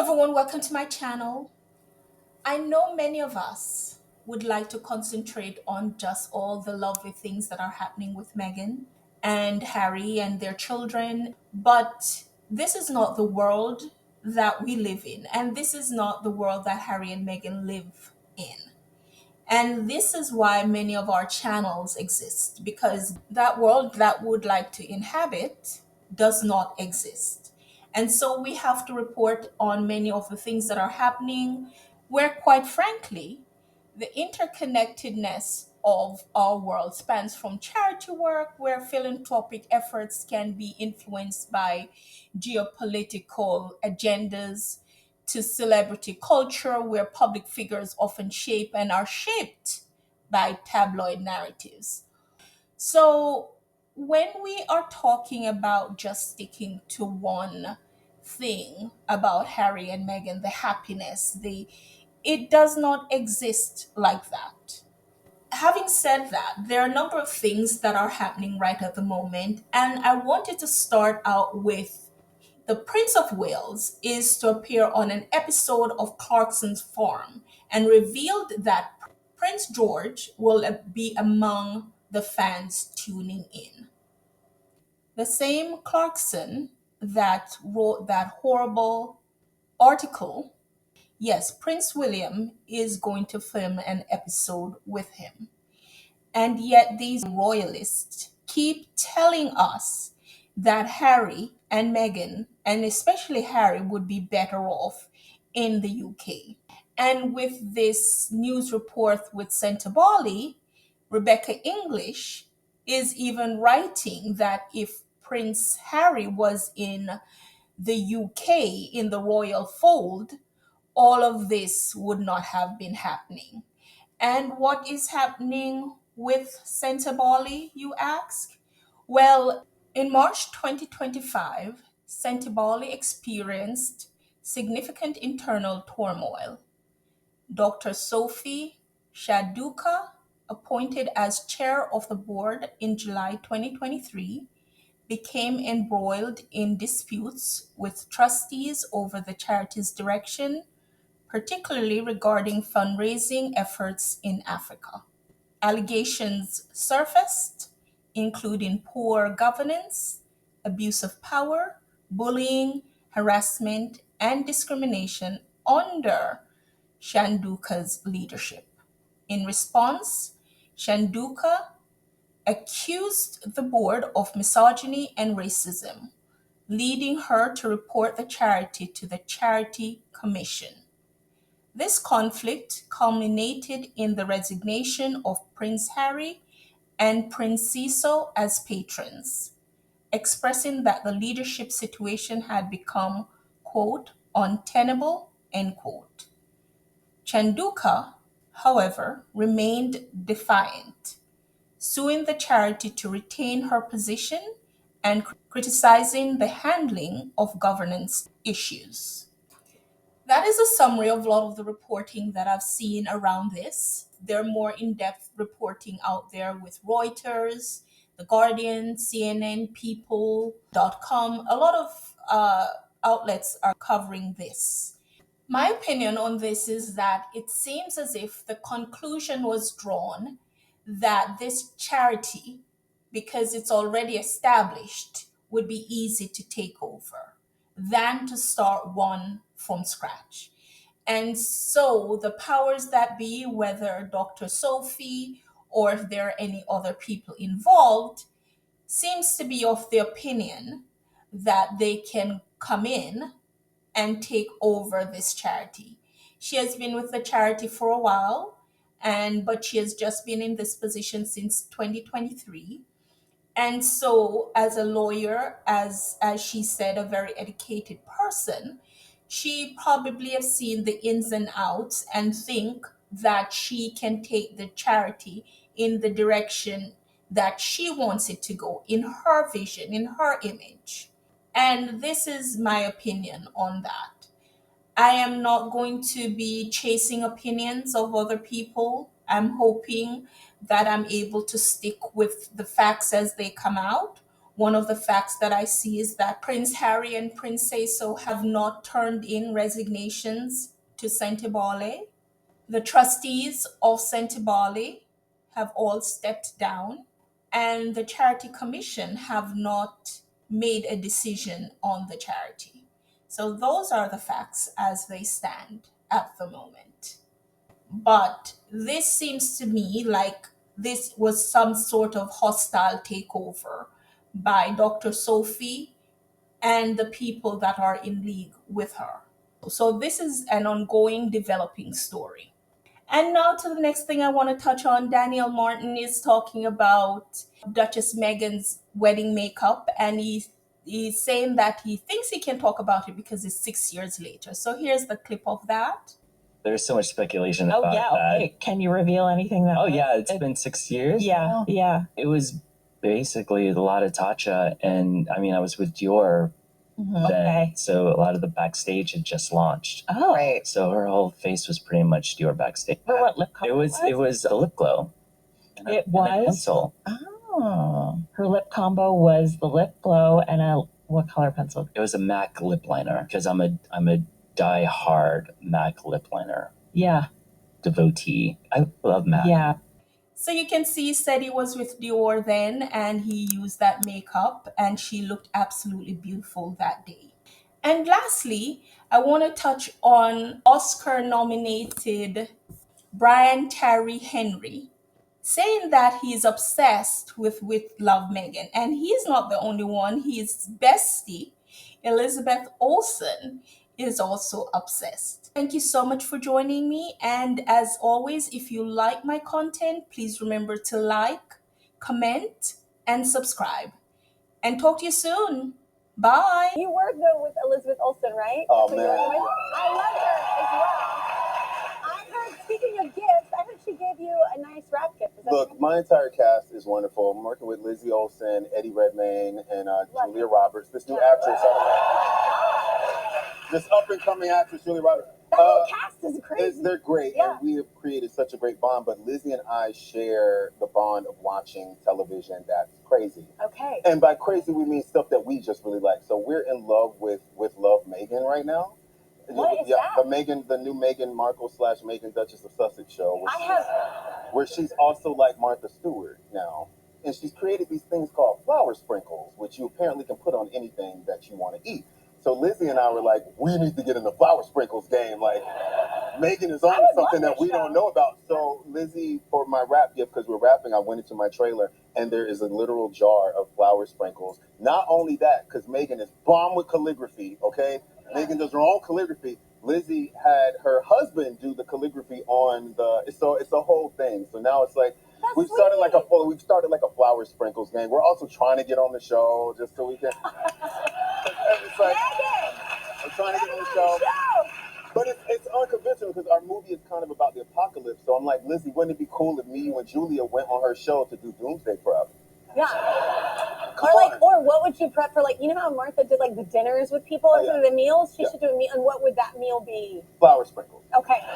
everyone, welcome to my channel. I know many of us would like to concentrate on just all the lovely things that are happening with Meghan and Harry and their children, but this is not the world that we live in, and this is not the world that Harry and Meghan live in. And this is why many of our channels exist, because that world that would like to inhabit does not exist. And so we have to report on many of the things that are happening, where, quite frankly, the interconnectedness of our world spans from charity work, where philanthropic efforts can be influenced by geopolitical agendas, to celebrity culture, where public figures often shape and are shaped by tabloid narratives. So, when we are talking about just sticking to one thing about Harry and Meghan, the happiness, it does not exist like that. Having said that, there are a number of things that are happening right at the moment, and I wanted to start out with the Prince of Wales is to appear on an episode of Clarkson's Farm and revealed that Prince George will be among the fans tuning in. The same Clarkson that wrote that horrible article, yes, Prince William is going to film an episode with him. And yet, these royalists keep telling us that Harry and Meghan, and especially Harry, would be better off in the UK. And with this news report with Sentebale, Rebecca English is even writing that if Prince Harry was in the UK in the royal fold, all of this would not have been happening. And what is happening with Sentebale, you ask? Well, in March 2025, Sentebale experienced significant internal turmoil. Dr. Sophie Shaduka, appointed as chair of the board in July 2023, became embroiled in disputes with trustees over the charity's direction, particularly regarding fundraising efforts in Africa. Allegations surfaced, including poor governance, abuse of power, bullying, harassment, and discrimination under Shanduka's leadership. In response, Shanduka accused the board of misogyny and racism, leading her to report the charity to the Charity Commission. This conflict culminated in the resignation of Prince Harry and Prince Seiso as patrons, expressing that the leadership situation had become, quote, untenable, end quote. Chanduka, however, remained defiant, suing the charity to retain her position and criticizing the handling of governance issues. That is a summary of a lot of the reporting that I've seen around this. There are more in depth reporting out there with Reuters, The Guardian, CNN, People.com. A lot of outlets are covering this. My opinion on this is that it seems as if the conclusion was drawn that this charity, because it's already established, would be easy to take over than to start one from scratch. And so the powers that be, whether Dr. Sophie or if there are any other people involved, seems to be of the opinion that they can come in and take over this charity. She has been with the charity for a while, and but she has just been in this position since 2023. And so, as a lawyer, as she said, a very educated person, she probably has seen the ins and outs and think that she can take the charity in the direction that she wants it to go, in her vision, in her image. And this is my opinion on that. I am not going to be chasing opinions of other people. I'm hoping that I'm able to stick with the facts as they come out, One of the facts that I see is that Prince Harry and Prince Seiso have not turned in resignations to Sentebale. The trustees of Sentebale have all stepped down, and the charity commission have not made a decision on the charity. So those are the facts as they stand at the moment. But this seems to me like this was some sort of hostile takeover by Dr. Sophie and the people that are in league with her. So this is an ongoing developing story. And now to the next thing I want to touch on. Daniel Martin is talking about Duchess Meghan's wedding makeup, and he's saying that he thinks he can talk about it because it's 6 years later. So here's the clip of that. There's so much speculation about that. Okay. Can you reveal anything that? It's been 6 years. Yeah, yeah. It was basically a lot of Tatcha, and I mean, I was with Dior then, Okay. so a lot of the backstage had just launched. Oh, Right. So her whole face was pretty much Dior backstage. For what lip color? It was a lip glow. And It and a was? pencil. Oh, her lip combo was the lip glow and a what color pencil? It was a MAC lip liner because I'm a die-hard MAC lip liner Yeah, devotee. I love MAC. yeah. So you can see he said he was with Dior then and he used that makeup and she looked absolutely beautiful that day. And lastly, I want to touch on Oscar nominated Brian Terry Henry saying that he's obsessed with Love Meghan. And he's not the only one. His bestie, Elizabeth Olsen, is also obsessed. Thank you so much for joining me. And as always, if you like my content, please remember to like, comment, and subscribe. And talk to you soon. Bye. You work though with Elizabeth Olsen, right? Oh, That's what man. you're working with? I love her as well. I heard, speaking of gifts, I heard she gave you a nice wrap gift. Is that Look, true? my entire cast is wonderful. I'm working with Lizzie Olsen, Eddie Redmayne, and Julia Roberts, this new actress. This up-and-coming actress, Julia Roberts. That whole cast is crazy. They're great, Yeah. and we have created such a great bond. But Lizzie and I share the bond of watching television that's crazy. Okay. And by crazy, we mean stuff that we just really like. So we're in love with Love Meghan right now. What is that? The new Meghan Markle / Meghan Duchess of Sussex show. I Where she's also like Martha Stewart now. And she's created these things called flour sprinkles, which you apparently can put on anything that you want to eat. So Lizzie and I were like, we need to get in the flour sprinkles game. Like, Meghan is on something that we don't know about. So Lizzie, for my wrap gift, because we're wrapping, I went into my trailer, and there is a literal jar of flour sprinkles. Not only that, because Meghan is bomb with calligraphy, okay? Meghan does her own calligraphy. Lizzie had her husband do the calligraphy on it's a whole thing. So now it's like, we've started like a flour sprinkles gang. We're also trying to get on the show just so we can. It's like, we're trying to get on the show. But it's unconventional because our movie is kind of about the apocalypse. So I'm like, Lizzie, wouldn't it be cool if me, you, and Julia went on her show to do Doomsday Prep? Yeah. Or what would you prep for? Like, you know how Martha did like the dinners with people instead of the meals? She should do a meal. And what would that meal be? Flour sprinkles. Okay.